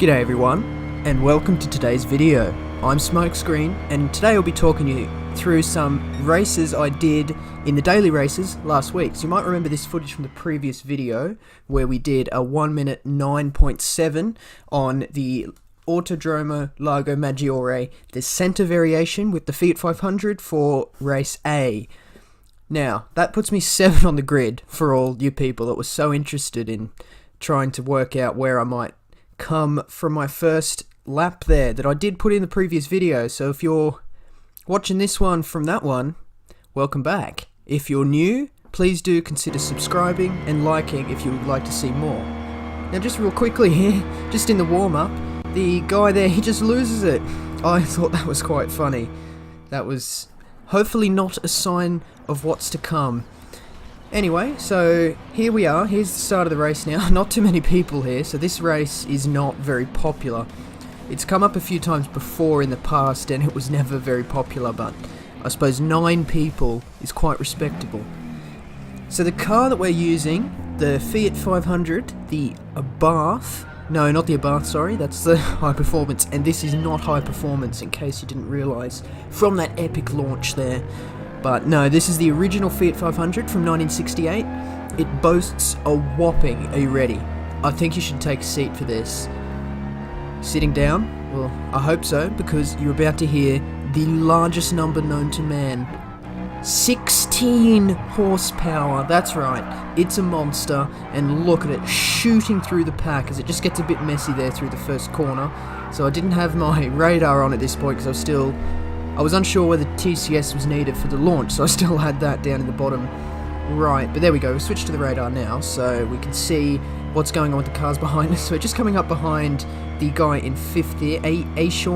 G'day everyone, and welcome to today's video. I'm Smokescreen, and today I'll be talking you through some races I did in the daily races last week. So you might remember this footage from the previous video, where we did a 1 minute 9.7 on the Autodromo Lago Maggiore, the centre variation with the Fiat 500 for race A. Now, that puts me 7 on the grid for all you people that were so interested in trying to work out where I might come from my first lap there that I did put in the previous video. So if you're watching this one from that one, welcome back. If you're new, please do consider subscribing and liking if you would like to see more. Now just real quickly here, just in the warm-up, the guy there, he just loses it. I thought that was quite funny. That was hopefully not a sign of what's to come. Anyway, so here we are, here's the start of the race now. Not too many people here, so this race is not very popular. It's come up a few times before in the past and it was never very popular, but I suppose 9 people is quite respectable. So the car that we're using, the Fiat 500, the Abarth, no, not the Abarth, sorry, that's the high performance, and this is not high performance in case you didn't realise from that epic launch there. But no, this is the original Fiat 500 from 1968. It boasts a whopping, are you ready? I think you should take a seat for this. Sitting down? Well, I hope so, because you're about to hear the largest number known to man. 16 horsepower, that's right, it's a monster, and look at it shooting through the pack as it just gets a bit messy there through the first corner. So I didn't have my radar on at this point because I was unsure whether TCS was needed for the launch, so I still had that down in the bottom right. But there we go, we switched to the radar now, so we can see what's going on with the cars behind us. So we're just coming up behind the guy in 5th there, Acer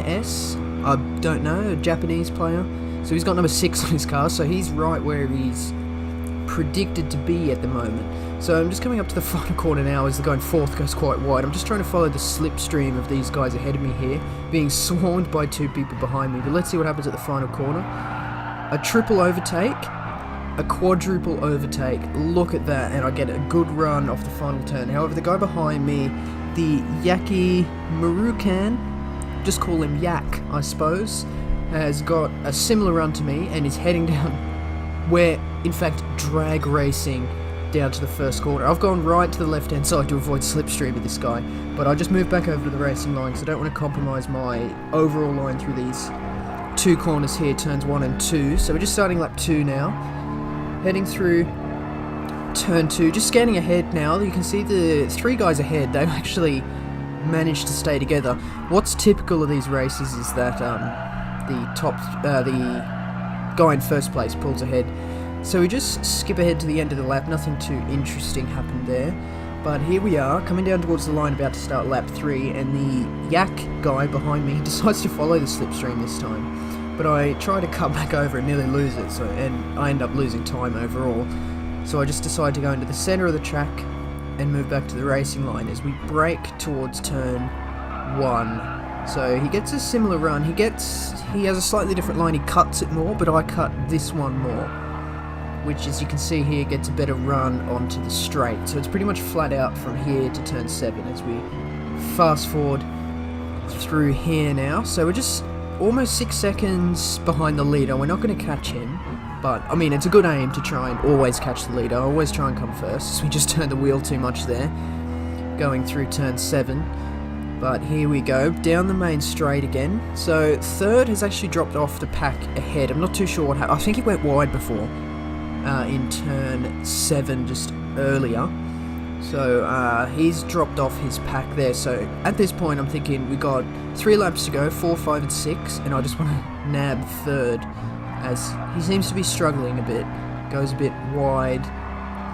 S, I don't know, a Japanese player. So he's got number 6 on his car, so he's right where he's predicted to be at the moment. So I'm just coming up to the final corner now as the guy in 4th goes quite wide. I'm just trying to follow the slipstream of these guys ahead of me here, being swarmed by 2 people behind me. But let's see what happens at the final corner. A triple overtake, a quadruple overtake. Look at that, and I get a good run off the final turn. However, the guy behind me, the Yaki Marukan, just call him Yak, I suppose, has got a similar run to me and is heading down where, in fact, drag racing down to the first corner. I've gone right to the left-hand side to avoid slipstream of this guy, but I just moved back over to the racing line because I don't want to compromise my overall line through these 2 corners here, turns 1 and 2. So we're just starting lap 2 now, heading through turn 2, just scanning ahead now. You can see the 3 guys ahead, they've actually managed to stay together. What's typical of these races is that the guy in first place pulls ahead. So we just skip ahead to the end of the lap, nothing too interesting happened there. But here we are, coming down towards the line, about to start lap 3, and the Yak guy behind me decides to follow the slipstream this time. But I try to cut back over and nearly lose it, and I end up losing time overall. So I just decide to go into the centre of the track and move back to the racing line as we brake towards turn 1. So he gets a similar run, he has a slightly different line, he cuts it more, but I cut this one more, which, as you can see here, gets a better run onto the straight. So it's pretty much flat out from here to turn 7 as we fast forward through here now. So we're just almost 6 seconds behind the leader. We're not going to catch him, but I mean, it's a good aim to try and always catch the leader. I always try and come first, so we just turned the wheel too much there, going through turn 7. But here we go, down the main straight again. So 3rd has actually dropped off the pack ahead. I'm not too sure what happened. I think he went wide before in turn 7 just earlier. So he's dropped off his pack there. So at this point I'm thinking we got 3 laps to go, 4, 5 and 6, and I just want to nab 3rd as he seems to be struggling a bit. Goes a bit wide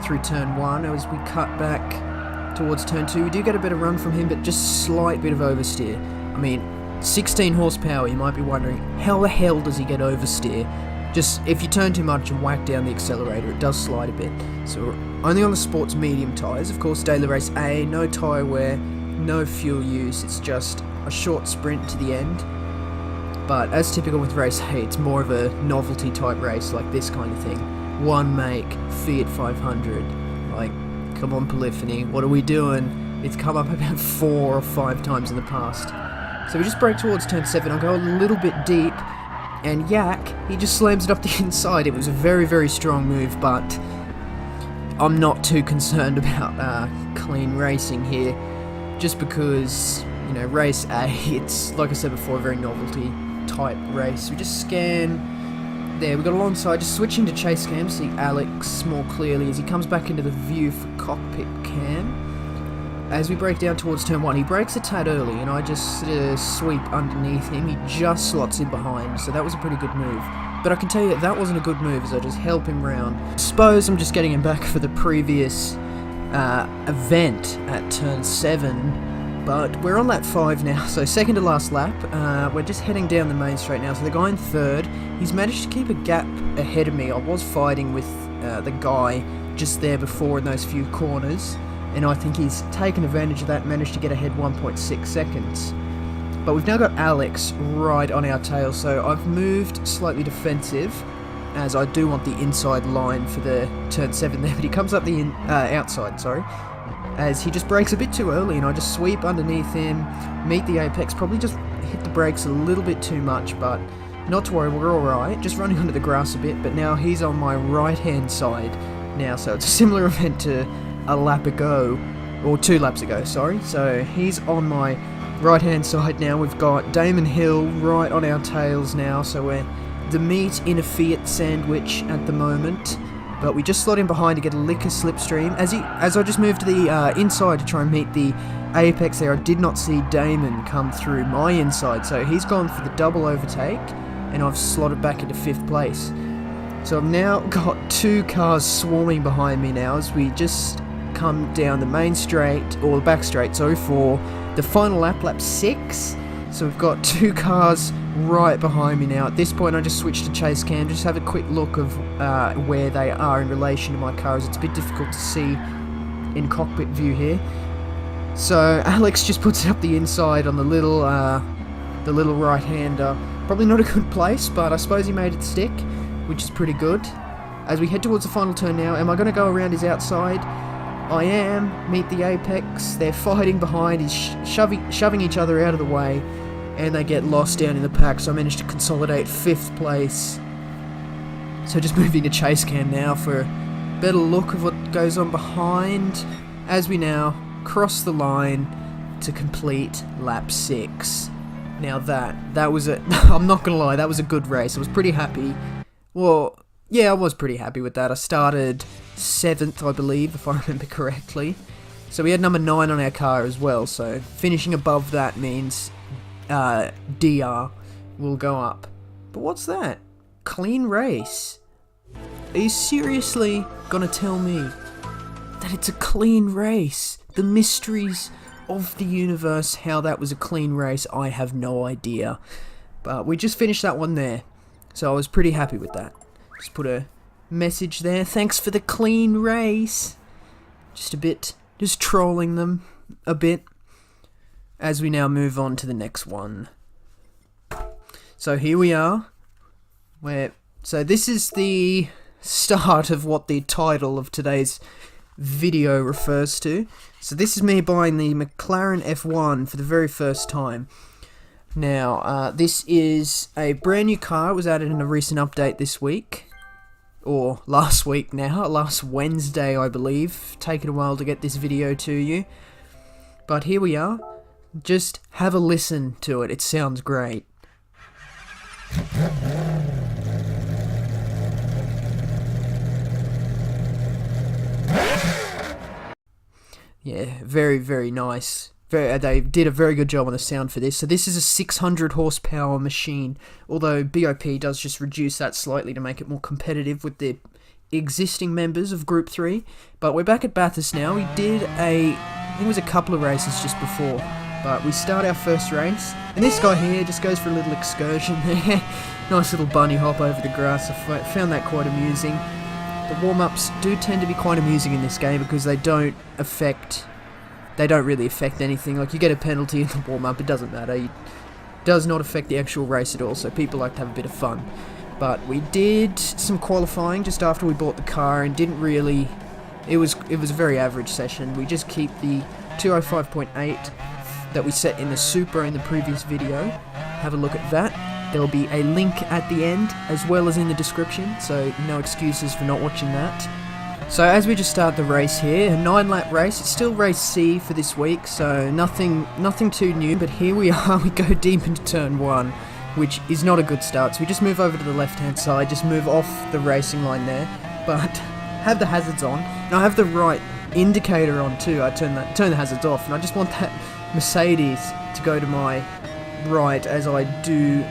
through turn 1 as we cut back towards turn 2. We do get a better run from him, but just slight bit of oversteer. I mean, 16 horsepower, you might be wondering, how the hell does he get oversteer? Just, if you turn too much and whack down the accelerator, it does slide a bit. So we're only on the sports medium tyres. Of course, daily race A, no tyre wear, no fuel use, it's just a short sprint to the end. But as typical with race A, it's more of a novelty type race, like this kind of thing. One make, Fiat 500, like, come on Polyphony, what are we doing? It's come up about 4 or 5 times in the past. So we just brake towards turn 7, I'll go a little bit deep, and Yak, he just slams it up the inside. It was a very, very strong move, but I'm not too concerned about clean racing here, just because, you know, race A, it's, like I said before, a very novelty type race. We just scan, there, we got alongside, just switching to chase cam, see Alex more clearly as he comes back into the view for cockpit cam. As we break down towards turn 1, he brakes a tad early, and I just sweep underneath him. He just slots in behind, so that was a pretty good move. But I can tell you that wasn't a good move, as I just help him round. I suppose I'm just getting him back for the previous event at turn 7, but we're on lap 5 now, so second to last lap. We're just heading down the main straight now, so the guy in third, he's managed to keep a gap ahead of me. I was fighting with the guy just there before in those few corners, and I think he's taken advantage of that and managed to get ahead 1.6 seconds. But we've now got Alex right on our tail, so I've moved slightly defensive, as I do want the inside line for the turn 7 there, but he comes up the outside, sorry, as he just brakes a bit too early, and I just sweep underneath him, meet the apex, probably just hit the brakes a little bit too much, but not to worry, we're alright, just running onto the grass a bit, but now he's on my right-hand side now, so it's a similar event to a lap ago, or 2 laps ago, sorry. So he's on my right hand side now. We've got Damon Hill right on our tails now, so we're the meat in a Fiat sandwich at the moment, but we just slot in behind to get a liquor slipstream. As I just moved to the inside to try and meet the apex there, I did not see Damon come through my inside, so he's gone for the double overtake, and I've slotted back into 5th place. So I've now got 2 cars swarming behind me now as we just come down the main straight, or the back straight, sorry, for the final lap, lap 6. So we've got 2 cars right behind me now. At this point I just switched to chase cam, just have a quick look of where they are in relation to my cars. It's a bit difficult to see in cockpit view here. So Alex just puts it up the inside on the little right-hander. Probably not a good place, but I suppose he made it stick, which is pretty good. As we head towards the final turn now, am I going to go around his outside? I am. Meet the apex. They're fighting behind. He's shoving each other out of the way, and they get lost down in the pack, so I managed to consolidate 5th place. So just moving to chase cam now for a better look of what goes on behind, as we now cross the line to complete lap 6. Now that was a, I'm not going to lie, that was a good race. I was pretty happy. Well, yeah, I was pretty happy with that. I started 7th, I believe, if I remember correctly. So we had number 9 on our car as well, so finishing above that means DR will go up. But what's that? Clean race? Are you seriously gonna tell me that it's a clean race? The mysteries of the universe, how that was a clean race, I have no idea. But we just finished that one there, so I was pretty happy with that. Just put a message there. Thanks for the clean race. Just trolling them a bit. As we now move on to the next one. So here we are. So this is the start of what the title of today's video refers to. So this is me buying the McLaren F1 for the very first time. Now, this is a brand new car. It was added in a recent update this week. Or last week now, last Wednesday I believe. Taken a while to get this video to you. But here we are. Just have a listen to it, it sounds great. Yeah, very, very nice. They did a very good job on the sound for this. So this is a 600 horsepower machine, although BOP does just reduce that slightly to make it more competitive with the existing members of Group 3. But we're back at Bathurst now. We did I think it was a couple of races just before, but we start our first race, and this guy here just goes for a little excursion there. Nice little bunny hop over the grass. I found that quite amusing. The warm-ups do tend to be quite amusing in this game because they don't really affect anything. Like, you get a penalty in the warm-up, it doesn't matter. It does not affect the actual race at all, so people like to have a bit of fun. But we did some qualifying just after we bought the car and didn't really... It was a very average session. We just keep the 205.8 that we set in the Supra in the previous video. Have a look at that. There will be a link at the end as well as in the description, so no excuses for not watching that. So as we just start the race here, a 9-lap race. It's still race C for this week, so nothing too new, but here we are. We go deep into turn 1, which is not a good start. So we just move over to the left-hand side, just move off the racing line there, but have the hazards on, and I have the right indicator on too. I turn the hazards off, and I just want that Mercedes to go to my right, as I do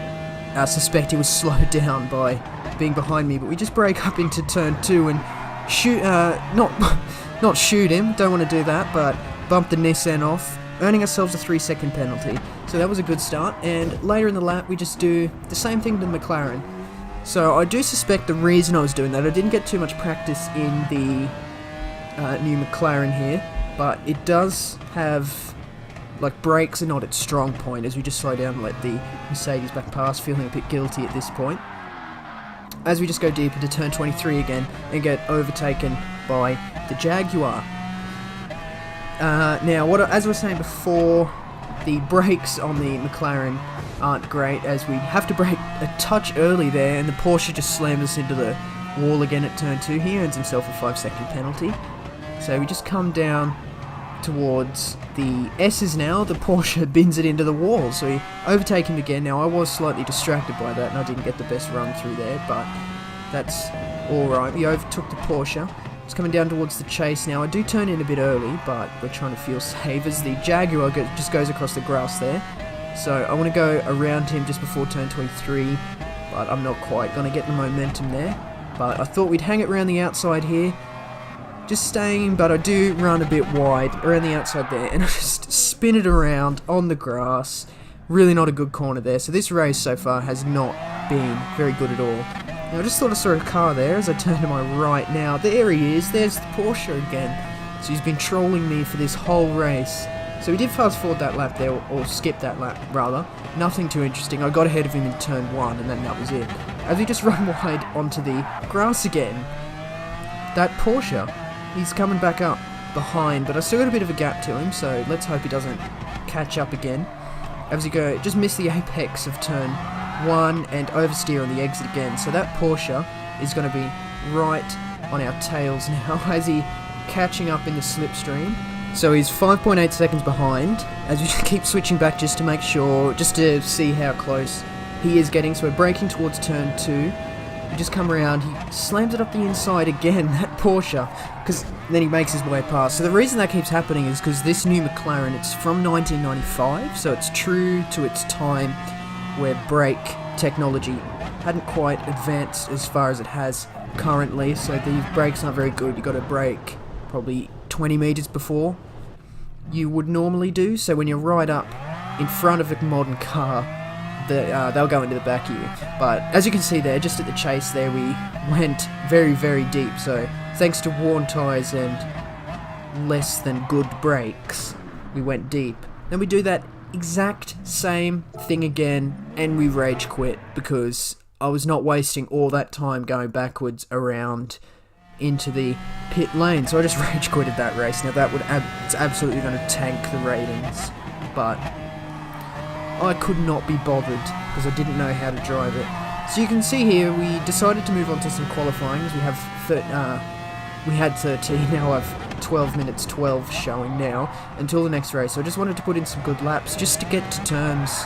suspect he was slowed down by being behind me. But we just break up into turn 2 and shoot, not shoot him, don't want to do that, but bump the Nissan off, earning ourselves a 3-second penalty. So that was a good start, and later in the lap we just do the same thing to the McLaren. So I do suspect the reason I was doing that, I didn't get too much practice in the new McLaren here, but it does have, like, brakes are not its strong point, as we just slow down and let the Mercedes back past, feeling a bit guilty at this point. As we just go deep into turn 23 again and get overtaken by the Jaguar. Now, as I was saying before, the brakes on the McLaren aren't great, as we have to brake a touch early there, and the Porsche just slams us into the wall again at turn 2. He earns himself a 5-second penalty. So we just come down towards the S's now. The Porsche bins it into the wall, so we overtake him again. Now, I was slightly distracted by that, and I didn't get the best run through there, but that's alright. We overtook the Porsche. It's coming down towards the chase now. I do turn in a bit early, but we're trying to feel safe as the Jaguar just goes across the grass there. So I want to go around him just before turn 23, but I'm not quite going to get the momentum there. But I thought we'd hang it around the outside here. Just staying, but I do run a bit wide around the outside there, and I just spin it around on the grass. Really not a good corner there. So this race so far has not been very good at all. Now, I just thought I saw a car there as I turned to my right. Now, there he is. There's the Porsche again. So he's been trolling me for this whole race. So we did fast forward that lap there, or skip that lap, rather. Nothing too interesting. I got ahead of him in turn 1, and then that was it. As we just run wide onto the grass again, that Porsche, he's coming back up behind, but I still got a bit of a gap to him, so let's hope he doesn't catch up again. As we go, just miss the apex of turn 1 and oversteer on the exit again. So that Porsche is going to be right on our tails now as he catching up in the slipstream. So he's 5.8 seconds behind, as we just keep switching back just to make sure, just to see how close he is getting. So we're braking towards turn 2. We just come around, he slams it up the inside again, that Porsche, because then he makes his way past. So the reason that keeps happening is because this new McLaren, it's from 1995, so it's true to its time where brake technology hadn't quite advanced as far as it has currently, so the brakes aren't very good. You've got to brake probably 20 metres before you would normally do, so when you're right up in front of a modern car, they'll go into the back of you. But as you can see there, just at the chase there, we went very, very deep. So thanks to worn tyres and less than good brakes, we went deep. Then we do that exact same thing again, and we rage quit because I was not wasting all that time going backwards around into the pit lane. So I just rage quitted that race. Now that it's absolutely going to tank the ratings, but I could not be bothered because I didn't know how to drive it. So you can see here we decided to move on to some qualifying, as we had 13, now I have 12 minutes 12 showing now until the next race. So I just wanted to put in some good laps just to get to terms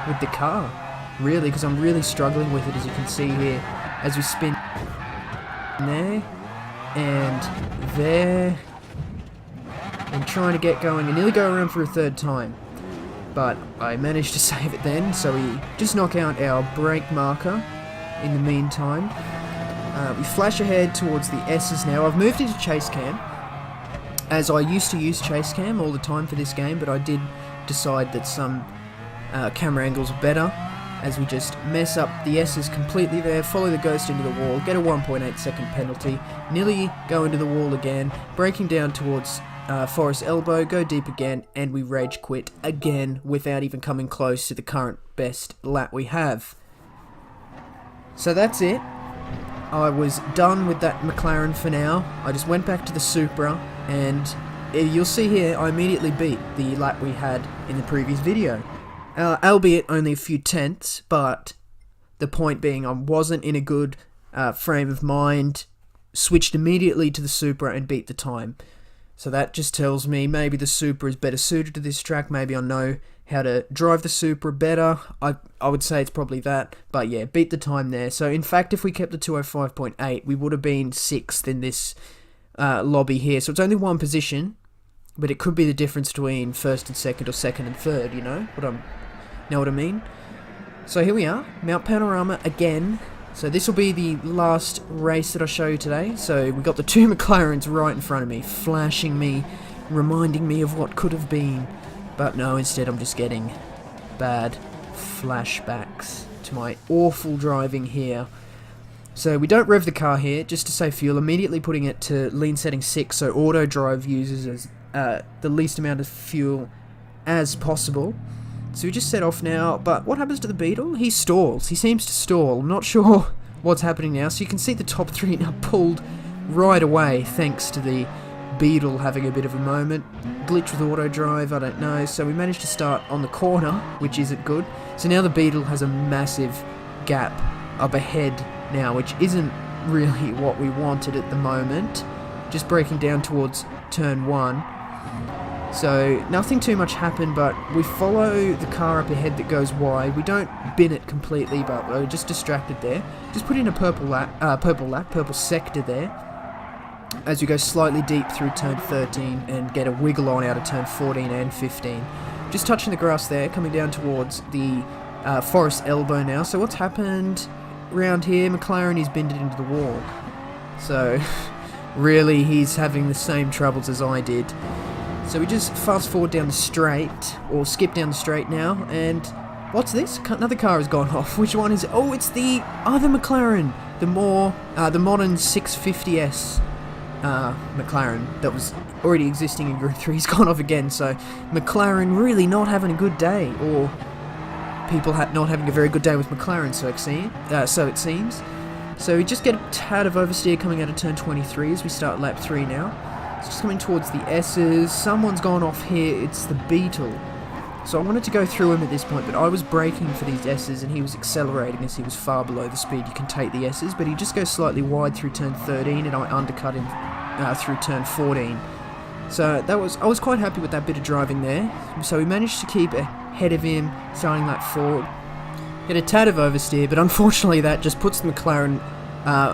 with the car, really, because I'm really struggling with it, as you can see here, as we spin there and there and trying to get going and nearly go around for a third time. But I managed to save it then, so we just knock out our brake marker in the meantime. We flash ahead towards the S's now. I've moved into chase cam, as I used to use chase cam all the time for this game, but I did decide that some camera angles are better, as we just mess up the S's completely there, follow the ghost into the wall, get a 1.8 second penalty, nearly go into the wall again, braking down towards Forest Elbow, go deep again, and we rage quit again without even coming close to the current best lap we have. So that's it. I was done with that McLaren for now. I just went back to the Supra and you'll see here I immediately beat the lap we had in the previous video. Albeit only a few tenths, but the point being I wasn't in a good frame of mind, switched immediately to the Supra and beat the time. So that just tells me maybe the Supra is better suited to this track, maybe I know how to drive the Supra better. I would say it's probably that, but yeah, beat the time there. So in fact, if we kept the 205.8, we would have been 6th in this lobby here. So it's only one position, but it could be the difference between 1st and 2nd or 2nd and 3rd, you know what I mean? So here we are, Mount Panorama again. So this will be the last race that I show you today. So we got the two McLarens right in front of me, flashing me, reminding me of what could have been. But no, instead I'm just getting bad flashbacks to my awful driving here. So we don't rev the car here, just to save fuel, immediately putting it to lean setting 6, so auto drive uses as the least amount of fuel as possible. So we just set off now, but what happens to the Beetle? He stalls. He seems to stall. I'm not sure what's happening now. So you can see the top 3 now pulled right away, thanks to the Beetle having a bit of a moment. Glitch with auto drive, I don't know. So we managed to start on the corner, which isn't good. So now the Beetle has a massive gap up ahead now, which isn't really what we wanted at the moment. Just breaking down towards turn 1. So nothing too much happened, but we follow the car up ahead that goes wide. We don't bin it completely, but we're just distracted there. Just put in a purple sector there, as we go slightly deep through turn 13 and get a wiggle on out of turn 14 and 15. Just touching the grass there, coming down towards the forest elbow now. So what's happened around here? McLaren is binned it into the wall. So really he's having the same troubles as I did. So we just fast forward down the straight, or skip down the straight now, and what's this? Another car has gone off. Which one is it? Oh, it's the other McLaren, the modern 650S McLaren that was already existing in Group 3. He's gone off again, so McLaren really not having a good day, or people not having a very good day with McLaren, so it seems. So we just get a tad of oversteer coming out of turn 23 as we start lap 3 now. It's just coming towards the S's. Someone's gone off here. It's the Beetle. So I wanted to go through him at this point, but I was braking for these S's and he was accelerating as he was far below the speed you can take the S's, but he just goes slightly wide through turn 13 and I undercut him through turn 14. So I was quite happy with that bit of driving there. So we managed to keep ahead of him, starting lap 4. Get a tad of oversteer, but unfortunately that just puts the McLaren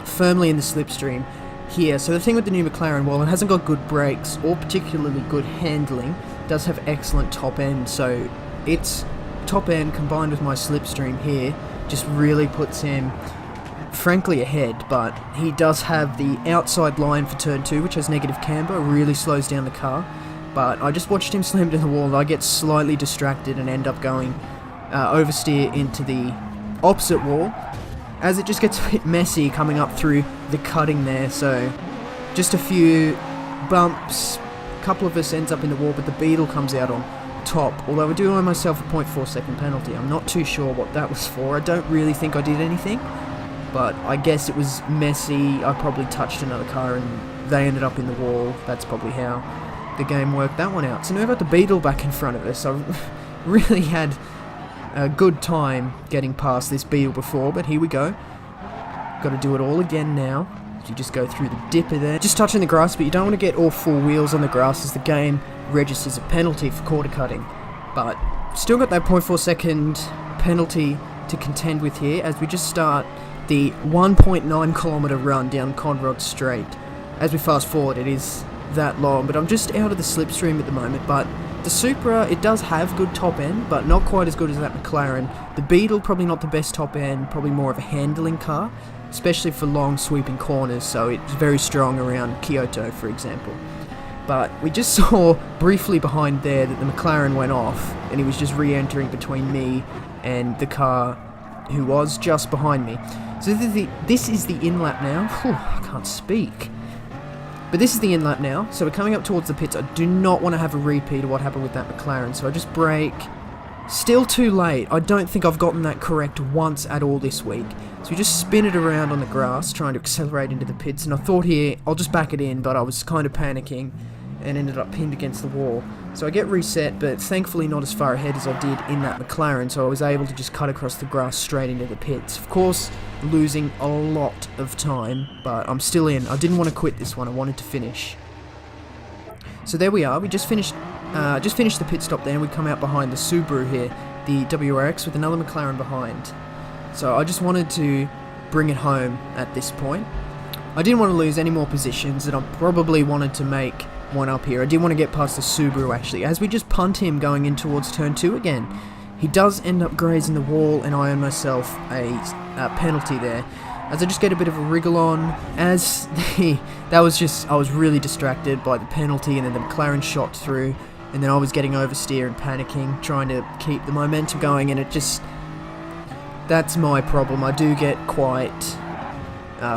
firmly in the slipstream here. So the thing with the new McLaren, while it hasn't got good brakes or particularly good handling, it does have excellent top end. So its top end combined with my slipstream here just really puts him frankly ahead, but he does have the outside line for turn 2, which has negative camber, really slows down the car. But I just watched him slammed in the wall. I get slightly distracted and end up going oversteer into the opposite wall, as it just gets a bit messy coming up through the cutting there. So just a few bumps, a couple of us ends up in the wall, but the Beetle comes out on top, although I do owe myself a 0.4 second penalty. I'm not too sure what that was for. I don't really think I did anything, but I guess it was messy. I probably touched another car and they ended up in the wall. That's probably how the game worked that one out. So now we've got the Beetle back in front of us. I really had a good time getting past this Beetle before, but here we go. Got to do it all again now. You just go through the dipper there, just touching the grass, but you don't want to get all 4 wheels on the grass as the game registers a penalty for quarter cutting. But still got that 0.4 second penalty to contend with here as we just start the 1.9 kilometer run down Conrod Straight. As we fast forward, it is that long, but I'm just out of the slipstream at the moment. But the Supra, it does have good top end, but not quite as good as that McLaren. The Beetle, probably not the best top end, probably more of a handling car, especially for long sweeping corners, so it's very strong around Kyoto, for example. But we just saw briefly behind there that the McLaren went off, and he was just re-entering between me and the car who was just behind me. So this is the in-lap now. Whew, I can't speak. But this is the in-lap now, so we're coming up towards the pits. I do not want to have a repeat of what happened with that McLaren, so I just brake. Still too late. I don't think I've gotten that correct once at all this week. So we just spin it around on the grass, trying to accelerate into the pits, and I thought here, I'll just back it in, but I was kind of panicking, and ended up pinned against the wall. So I get reset, but thankfully not as far ahead as I did in that McLaren, so I was able to just cut across the grass straight into the pits. Of course, losing a lot of time, but I'm still in. I didn't want to quit this one, I wanted to finish. So there we are, we just finished the pit stop there, and we come out behind the Subaru here, the WRX, with another McLaren behind. So I just wanted to bring it home at this point. I didn't want to lose any more positions, and I probably wanted to make one up here. I didn't want to get past the Subaru actually, as we just punt him going in towards turn 2 again. He does end up grazing the wall, and I earn myself a penalty there, as I just get a bit of a wriggle on, as I was really distracted by the penalty, and then the McLaren shot through, and then I was getting oversteer and panicking, trying to keep the momentum going, and that's my problem. I do get quite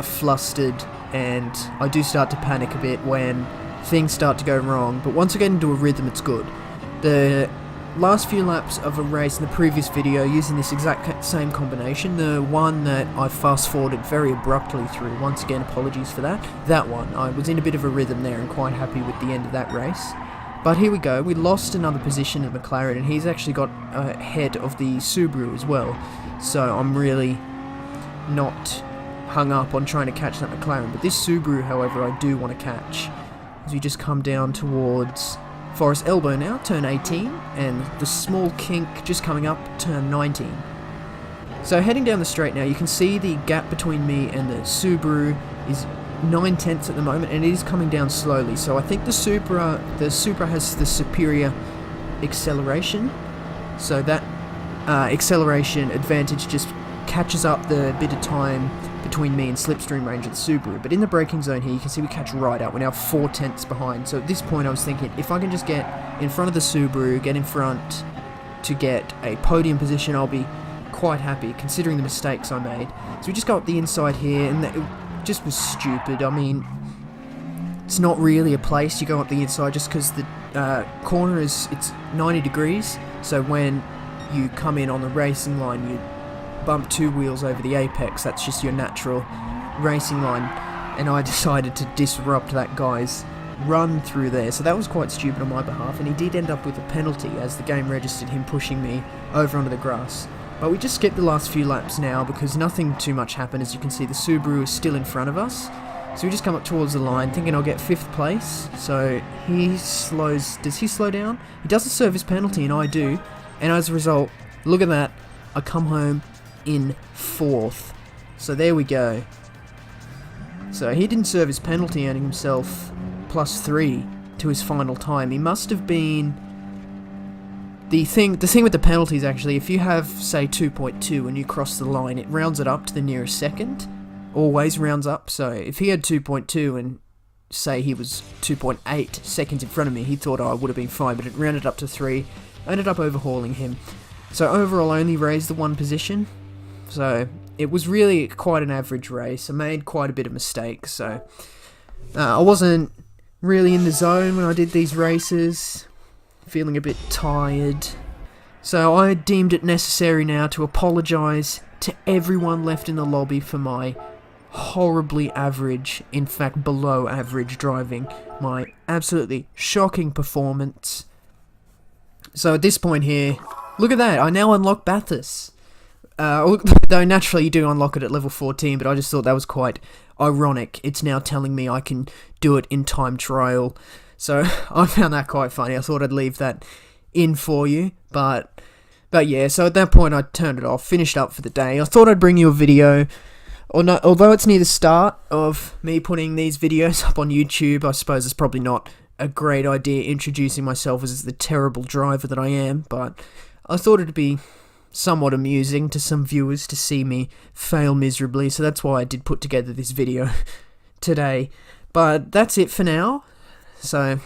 flustered, and I do start to panic a bit when things start to go wrong, but once I get into a rhythm, it's good. The last few laps of a race in the previous video, using this exact same combination, the one that I fast forwarded very abruptly through, once again apologies for that one, I was in a bit of a rhythm there and quite happy with the end of that race. But here we go, we lost another position in McLaren, and he's actually got ahead of the Subaru as well, so I'm really not hung up on trying to catch that McLaren. But this Subaru, however, I do want to catch, as we just come down towards Forest Elbow now, turn 18, and the small kink just coming up, turn 19. So heading down the straight now, you can see the gap between me and the Subaru is 9/10 at the moment, and it is coming down slowly. So I think the Supra has the superior acceleration, so that acceleration advantage just catches up the bit of time between me and slipstream range of the Subaru. But in the braking zone here, you can see we catch right up. We're now 4/10 behind. So at this point I was thinking, if I can just get in front of the Subaru, get in front to get a podium position, I'll be quite happy considering the mistakes I made. So we just go up the inside here, and it just was stupid. I mean, it's not really a place you go up the inside, just because the corner it's 90 degrees, so when you come in on the racing line, you bump 2 wheels over the apex. That's just your natural racing line, and I decided to disrupt that guy's run through there, so that was quite stupid on my behalf, and he did end up with a penalty as the game registered him pushing me over onto the grass. But we just skipped the last few laps now because nothing too much happened. As you can see, the Subaru is still in front of us, so we just come up towards the line thinking I'll get 5th place. So does he slow down? He doesn't serve his penalty, and I do, and as a result, look at that, I come home in 4th. So there we go. So he didn't serve his penalty, earning himself +3 to his final time. He must have been... The thing with the penalties, actually, if you have, say, 2.2 and you cross the line, it rounds it up to the nearest second. Always rounds up. So if he had 2.2 and, say, he was 2.8 seconds in front of me, he thought I would have been fine, but it rounded up to 3. I ended up overhauling him. So overall, I only raised the 1 position. So it was really quite an average race. I made quite a bit of mistakes, so I wasn't really in the zone when I did these races, feeling a bit tired. So I deemed it necessary now to apologise to everyone left in the lobby for my horribly average, in fact below average driving, my absolutely shocking performance. So at this point here, look at that, I now unlock Bathurst. Though naturally you do unlock it at level 14, but I just thought that was quite ironic. It's now telling me I can do it in time trial. So I found that quite funny. I thought I'd leave that in for you, but yeah, so at that point I turned it off, finished up for the day. I thought I'd bring you a video, although it's near the start of me putting these videos up on YouTube, I suppose it's probably not a great idea introducing myself as the terrible driver that I am, but I thought it'd be somewhat amusing to some viewers to see me fail miserably, so that's why I did put together this video today. But that's it for now. So,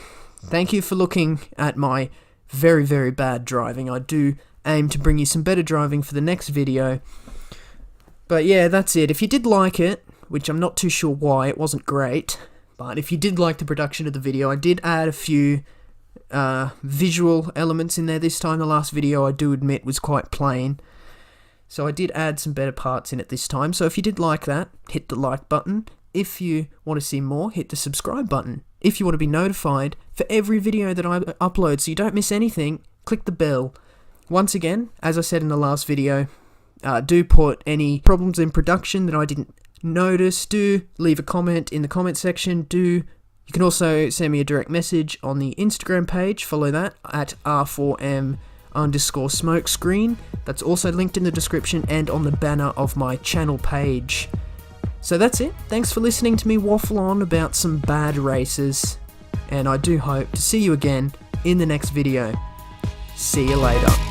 thank you for looking at my very, very bad driving. I do aim to bring you some better driving for the next video. But yeah, that's it. If you did like it, which I'm not too sure why, it wasn't great, but if you did like the production of the video, I did add a few visual elements in there this time. The last video, I do admit, was quite plain. So I did add some better parts in it this time. So if you did like that, hit the like button. If you want to see more, hit the subscribe button. if you want to be notified for every video that I upload so you don't miss anything, click the bell. Once again, as I said in the last video, do put any problems in production that I didn't notice. Do leave a comment in the comment section. You can also send me a direct message on the Instagram page. Follow that at r4m_smokescreen. That's also linked in the description and on the banner of my channel page. So that's it. Thanks for listening to me waffle on about some bad races, and I do hope to see you again in the next video. See you later.